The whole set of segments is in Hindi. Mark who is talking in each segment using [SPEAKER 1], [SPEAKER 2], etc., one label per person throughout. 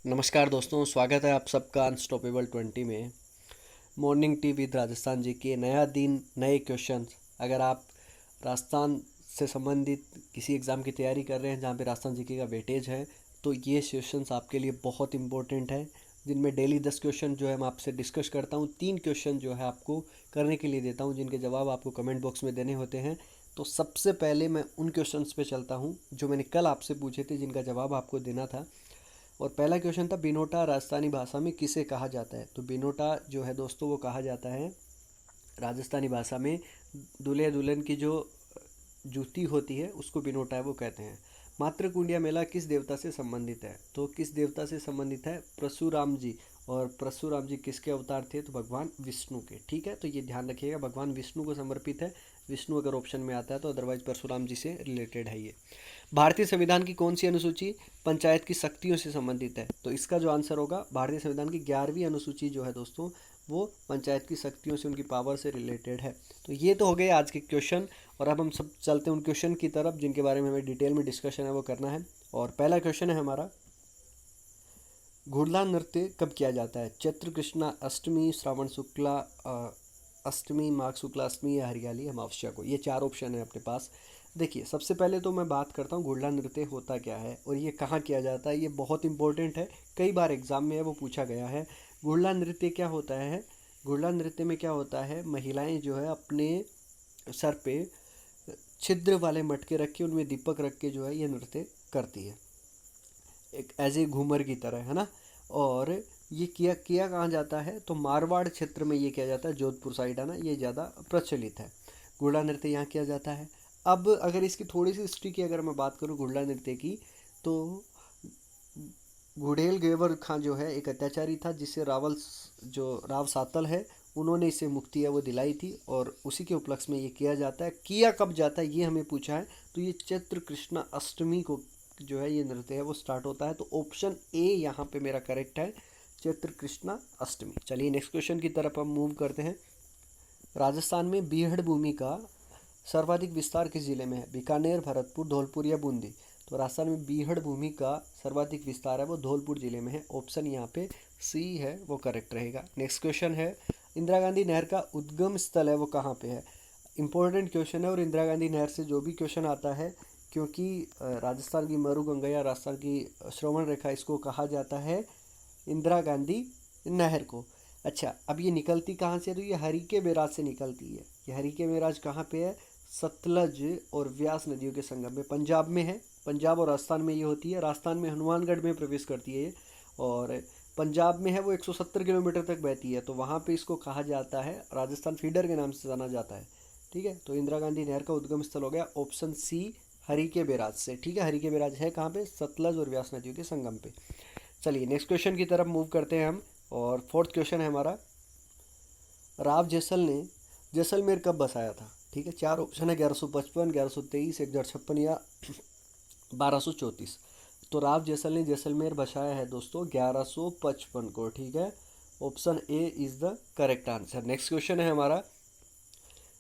[SPEAKER 1] नमस्कार दोस्तों, स्वागत है आप सबका अनस्टॉपेबल 20 में। मॉर्निंग टी विद राजस्थान जी के नया दिन, नए क्वेश्चंस। अगर आप राजस्थान से संबंधित किसी एग्ज़ाम की तैयारी कर रहे हैं जहाँ पे राजस्थान जीके का वेटेज है, तो ये सेशंस आपके लिए बहुत इंपॉर्टेंट है, जिनमें डेली 10 क्वेश्चन जो है मैं आपसे डिस्कस करता हूँ। 3 क्वेश्चन जो है आपको करने के लिए देता हूँ, जिनके जवाब आपको कमेंट बॉक्स में देने होते हैं। तो सबसे पहले मैं उन क्वेश्चंस पे चलता हूँ जो मैंने कल आपसे पूछे थे, जिनका जवाब आपको देना था। और पहला क्वेश्चन था, बिनोटा राजस्थानी भाषा में किसे कहा जाता है। तो बिनोटा जो है दोस्तों, वो कहा जाता है राजस्थानी भाषा में दूल्हे दुल्हन की जो जूती होती है उसको बिनोटा है वो कहते हैं। मातृकुंडिया मेला किस देवता से संबंधित है। तो किस देवता से संबंधित है, परशुराम जी। और परशुराम जी किसके अवतार थे, तो भगवान विष्णु के। ठीक है, तो ये ध्यान रखिएगा, भगवान विष्णु को समर्पित है। विष्णु अगर ऑप्शन में आता है तो, अदरवाइज परशुराम जी से रिलेटेड है ये। भारतीय संविधान की कौन सी अनुसूची पंचायत की शक्तियों से संबंधित है। तो इसका जो आंसर होगा, भारतीय संविधान की 11वीं अनुसूची जो है दोस्तों, वो पंचायत की शक्तियों से, उनकी पावर से रिलेटेड है। तो ये तो हो गए आज के क्वेश्चन। और अब हम सब चलते हैं उन क्वेश्चन की तरफ जिनके बारे में हमें डिटेल में डिस्कशन है वो करना है। और पहला क्वेश्चन है हमारा, घुड़ला नृत्य कब किया जाता है। चैत्र कृष्णा अष्टमी, श्रावण शुक्ला अष्टमी, माघ शुक्ला अष्टमी या हरियाली अमावस्या को। ये 4 ऑप्शन है अपने पास। देखिए, सबसे पहले तो मैं बात करता हूँ घुड़ला नृत्य होता क्या है और ये कहाँ किया जाता है। ये बहुत इंपॉर्टेंट है, कई बार एग्जाम में है वो पूछा गया है। घुड़ला नृत्य क्या होता है, घुड़ला नृत्य में क्या होता है, महिलाएं जो है अपने सर पे छिद्र वाले मटके रख के, उनमें दीपक रख के जो है ये नृत्य करती है, एक एज ए घूमर की तरह, है ना। और ये किया किया कहाँ जाता है, तो मारवाड़ क्षेत्र में ये किया जाता है, जोधपुर साइड है ना, ये ज़्यादा प्रचलित है। घुड़ला नृत्य यहाँ किया जाता है। अब अगर इसकी थोड़ी सी हिस्ट्री की अगर मैं बात करूँ घुड़ला नृत्य की, तो घुड़ेल गेवर खां जो है एक अत्याचारी था, जिससे जो राव सातल है, उन्होंने इसे मुक्ति है वो दिलाई थी, और उसी के उपलक्ष्य में ये किया जाता है। किया कब जाता है ये हमें पूछा है, तो ये चैत्र कृष्णा अष्टमी को जो है ये नृत्य है वो स्टार्ट होता है। तो ऑप्शन ए यहाँ पे मेरा करेक्ट है, चैत्र कृष्णा अष्टमी। चलिए नेक्स्ट क्वेश्चन की तरफ हम मूव करते हैं। राजस्थान में बीहड़ भूमि का सर्वाधिक विस्तार किस जिले में है। बीकानेर, भरतपुर, धौलपुर या बूंदी। तो राजस्थान में बीहड़ भूमि का सर्वाधिक विस्तार है वो धौलपुर जिले में है। ऑप्शन यहाँ पे सी है वो करेक्ट रहेगा। नेक्स्ट क्वेश्चन है, इंदिरा गांधी नहर का उद्गम स्थल है वो कहाँ पे है। इंपॉर्टेंट क्वेश्चन है, और इंदिरा गांधी नहर से जो भी क्वेश्चन आता है, क्योंकि राजस्थान की मरुगंगा या राजस्थान की श्रवण रेखा, इसको कहा जाता है इंदिरा गांधी नहर को। अच्छा, अब ये निकलती कहाँ से है, तो ये हरिके बैराज से निकलती है। ये हरिके बैराज कहाँ पे है, सतलज और व्यास नदियों के संगम में, पंजाब में है। पंजाब और राजस्थान में ये होती है। राजस्थान में हनुमानगढ़ में प्रवेश करती है ये, और पंजाब में है वो 170 किलोमीटर तक बहती है। तो वहाँ पे इसको कहा जाता है राजस्थान फीडर के नाम से जाना जाता है। ठीक है, तो इंदिरा गांधी नहर का उद्गम स्थल हो गया ऑप्शन सी, हरिके बैराज से। ठीक है, हरिके बैराज है कहाँ पे, सतलज और व्यास नदियों के संगम पे। चलिए नेक्स्ट क्वेश्चन की तरफ मूव करते हैं हम। और फोर्थ क्वेश्चन है हमारा, राव जैसल ने जैसलमेर कब बसाया था। ठीक है, 4 ऑप्शन है, 1155, 1123, 1056 या 1234। तो राव जैसल ने जैसलमेर बसाया है दोस्तों 1155 को। ठीक है, option A is the correct answer. Next question है हमारा,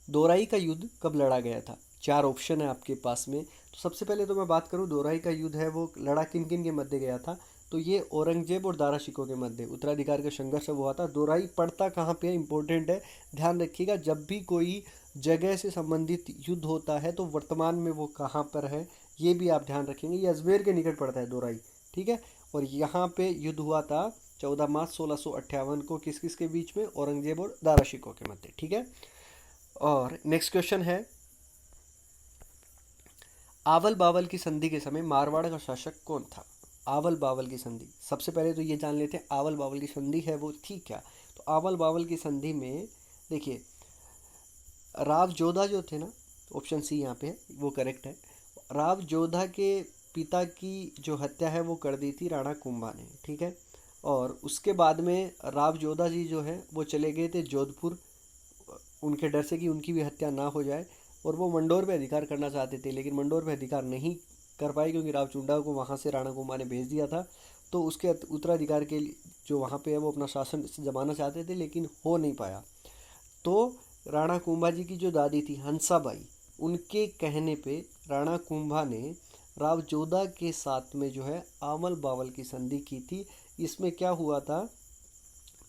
[SPEAKER 1] दोराई का युद्ध कब लड़ा गया था। 4 ऑप्शन है आपके पास में। तो सबसे पहले तो मैं बात करूं, दोराई का युद्ध है वो लड़ा किन किन के मध्य गया था। तो ये औरंगजेब और दारा शिकोह के मध्य उत्तराधिकार का संघर्ष हुआ था। दोराई पड़ता कहाँ पे है, इंपॉर्टेंट है, ध्यान रखिएगा। जब भी कोई जगह से संबंधित युद्ध होता है तो वर्तमान में वो कहाँ पर है, ये भी आप ध्यान रखेंगे। ये अजमेर के निकट पड़ता है दोराई। ठीक है, और यहाँ पे युद्ध हुआ था 14 मार्च 1658 को, किस किस के बीच में, औरंगजेब और दारा शिकोह के मध्य। ठीक है, और नेक्स्ट क्वेश्चन है, आवल बावल की संधि के समय मारवाड़ का शासक कौन था। आवल बावल की संधि, सबसे पहले तो ये जान लेते हैं आवल बावल की संधि है वो थी क्या। तो आवल बावल की संधि में देखिए, राव जोधा जो थे ना, ऑप्शन सी यहाँ पे है वो करेक्ट है। राव जोधा के पिता की जो हत्या है वो कर दी थी राणा कुंभा ने। ठीक है, और उसके बाद में राव जोधा जी जो है वो चले गए थे जोधपुर, उनके डर से कि उनकी भी हत्या ना हो जाए। और वो मंडोर पे अधिकार करना चाहते थे, लेकिन मंडोर पे अधिकार नहीं कर पाए, क्योंकि रावचुंडा को वहाँ से राणा कुंभा ने भेज दिया था। तो उसके उत्तराधिकार के लिए जो वहाँ पे है वो अपना शासन जमाना चाहते थे, लेकिन हो नहीं पाया। तो राणा कुंभा जी की जो दादी थी हंसाबाई, उनके कहने पे राणा कुंभा ने राव जोधा के साथ में जो है आवल बावल की संधि की थी। इसमें क्या हुआ था,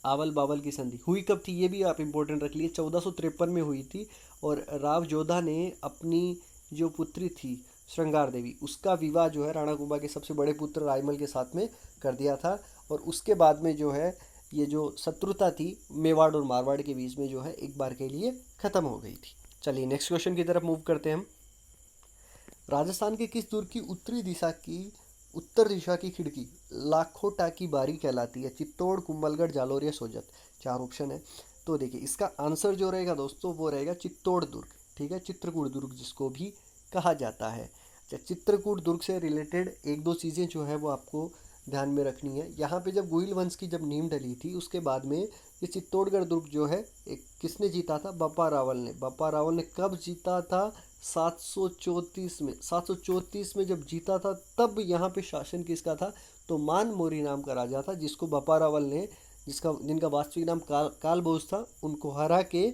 [SPEAKER 1] आवल बावल की संधि हुई कब थी ये भी आप इम्पोर्टेंट रख लिए, 1453 में हुई थी। और राव जोधा ने अपनी जो पुत्री थी श्रृंगार देवी, उसका विवाह जो है राणा कुंभा के सबसे बड़े पुत्र रायमल के साथ में कर दिया था। और उसके बाद में जो है ये जो शत्रुता थी मेवाड़ और मारवाड़ के बीच में जो है एक बार के लिए ख़त्म हो गई थी। चलिए नेक्स्ट क्वेश्चन की तरफ मूव करते हैं हम। राजस्थान के किस दुर्ग की उत्तर दिशा की खिड़की लाखोटा की बारी कहलाती है? चित्तौड़, कुंभलगढ़, जालोर या सोजत। चार ऑप्शन है। तो देखिए इसका आंसर जो रहेगा दोस्तों वो रहेगा चित्तौड़ दुर्ग, ठीक है, चित्रकूट दुर्ग जिसको भी कहा जाता है। अच्छा, चित्रकूट दुर्ग से रिलेटेड एक दो चीज़ें जो है वो आपको ध्यान में रखनी है। यहाँ पे जब गोहिल वंश की जब नींव डली थी उसके बाद में ये चित्तौड़गढ़ दुर्ग जो है एक किसने जीता था? बप्पा रावल ने। बप्पा रावल ने कब जीता था? 734 में। 734 में जब जीता था तब यहाँ पे शासन किसका था? तो मान मोरी नाम का राजा था जिसको बप्पा रावल ने, जिनका वास्तविक नाम काल बोस था, उनको हरा के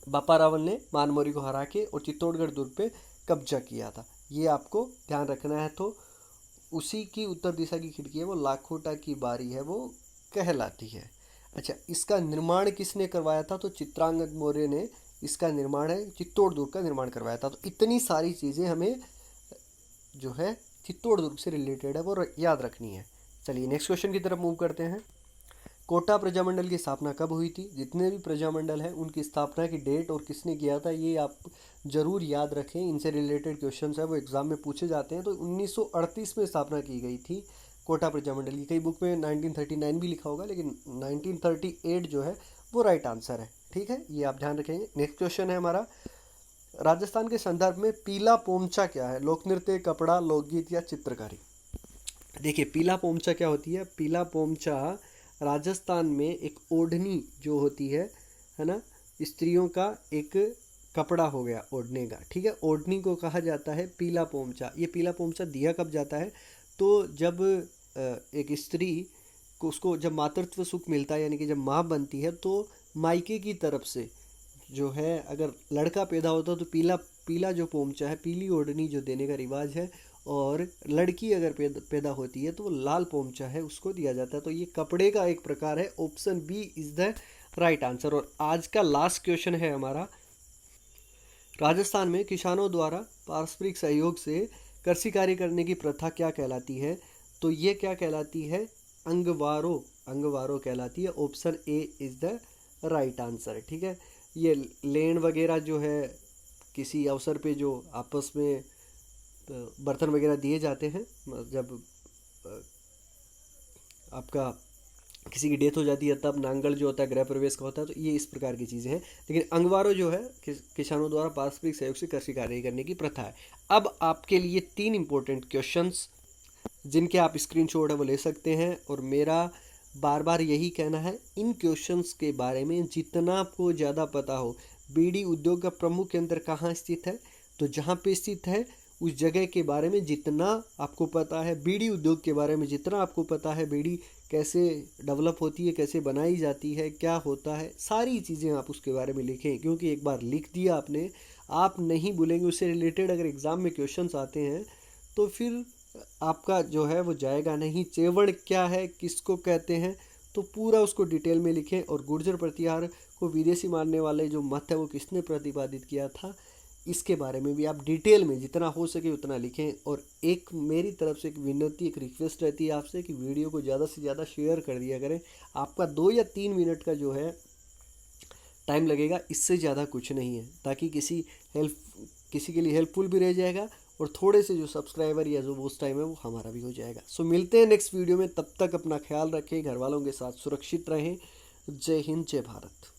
[SPEAKER 1] बप्पा रावल ने मान मोरी को हरा के और चित्तौड़गढ़ दुर्ग पे कब्जा किया था। ये आपको ध्यान रखना है। तो उसी की उत्तर दिशा की खिड़की है वो लाखोटा की बारी है वो कहलाती है। अच्छा, इसका निर्माण किसने करवाया था? तो चित्रांगद मौर्य ने इसका निर्माण है चित्तौड़ दुर्ग का निर्माण करवाया था। तो इतनी सारी चीज़ें हमें जो है चित्तौड़ दुर्ग से रिलेटेड है वो याद रखनी है। चलिए नेक्स्ट क्वेश्चन की तरफ मूव करते हैं। कोटा प्रजामंडल की स्थापना कब हुई थी? जितने भी प्रजामंडल हैं उनकी स्थापना की डेट और किसने किया था ये आप जरूर याद रखें। इनसे रिलेटेड क्वेश्चन है वो एग्जाम में पूछे जाते हैं। तो 1938 में स्थापना की गई थी कोटा प्रजामंडल की। कई बुक में 1939 भी लिखा होगा लेकिन 1938 जो है वो राइट आंसर है, ठीक है, ये आप ध्यान रखेंगे। नेक्स्ट क्वेश्चन है हमारा, राजस्थान के संदर्भ में पीला पोमचा क्या है? लोक नृत्य, कपड़ा, लोकगीत या चित्रकारी। देखिए पीला पोमचा क्या होती है? पीला पोमचा राजस्थान में एक ओढ़नी जो होती है ना, स्त्रियों का एक कपड़ा हो गया ओढ़ने का, ठीक है, ओढ़नी को कहा जाता है पीला पोमचा। ये पीला पोमचा दिया कब जाता है? तो जब एक स्त्री को, उसको जब मातृत्व सुख मिलता है यानी कि जब माँ बनती है तो मायके की तरफ से जो है अगर लड़का पैदा होता है तो पीला जो पोमचा है, पीली ओढ़नी जो देने का रिवाज है। और लड़की अगर पैदा होती है तो वो लाल पोमचा है उसको दिया जाता है। तो ये कपड़े का एक प्रकार है। Option B is the right answer. और आज का लास्ट क्वेश्चन है हमारा, राजस्थान में किसानों द्वारा पारस्परिक सहयोग से कृषि कार्य करने की प्रथा क्या कहलाती है? तो ये क्या कहलाती है? अंगवारो कहलाती है। Option A is the right answer, ठीक है। ये लेन वगैरह जो है किसी अवसर पे जो आपस में बर्तन वगैरह दिए जाते हैं, जब आपका किसी की डेथ हो जाती है तब नांगल जो होता है गृह प्रवेश का होता है। तो ये इस प्रकार की चीज़ें हैं। लेकिन अंगवारो जो है किसानों द्वारा पारस्परिक सहयोग से कृषि कार्य करने की प्रथा है। अब आपके लिए 3 इंपॉर्टेंट क्वेश्चंस जिनके आप स्क्रीनशॉट है वो ले सकते हैं। और मेरा बार बार यही कहना है, इन क्वेश्चंस के बारे में जितना आपको ज़्यादा पता हो। बीड़ी उद्योग का प्रमुख केंद्र कहाँ स्थित है? तो जहाँ पे स्थित है उस जगह के बारे में जितना आपको पता है, बीड़ी उद्योग के बारे में जितना आपको पता है, बीड़ी कैसे डेवलप होती है, कैसे बनाई जाती है, क्या होता है, सारी चीज़ें आप उसके बारे में लिखें। क्योंकि एक बार लिख दिया आपने, आप नहीं भूलेंगे। उससे रिलेटेड अगर एग्ज़ाम में क्वेश्चंस आते हैं तो फिर आपका जो है वो जाएगा नहीं। चेवड़ क्या है, किसको कहते हैं, तो पूरा उसको डिटेल में लिखें। और गुर्जर प्रतिहार को विदेशी मानने वाले जो मत है वो किसने प्रतिपादित किया था, इसके बारे में भी आप डिटेल में जितना हो सके उतना लिखें। और एक मेरी तरफ से एक विनती, एक रिक्वेस्ट रहती है आपसे कि वीडियो को ज़्यादा से ज़्यादा शेयर कर दिया करें। आपका 2 या 3 मिनट का जो है टाइम लगेगा, इससे ज़्यादा कुछ नहीं है, ताकि किसी के लिए हेल्पफुल भी रह जाएगा और थोड़े से जो सब्सक्राइबर या जो वॉच टाइम है वो हमारा भी हो जाएगा। सो मिलते हैं नेक्स्ट वीडियो में, तब तक अपना ख्याल रखें, घर वालों के साथ सुरक्षित रहें। जय हिंद, जय भारत।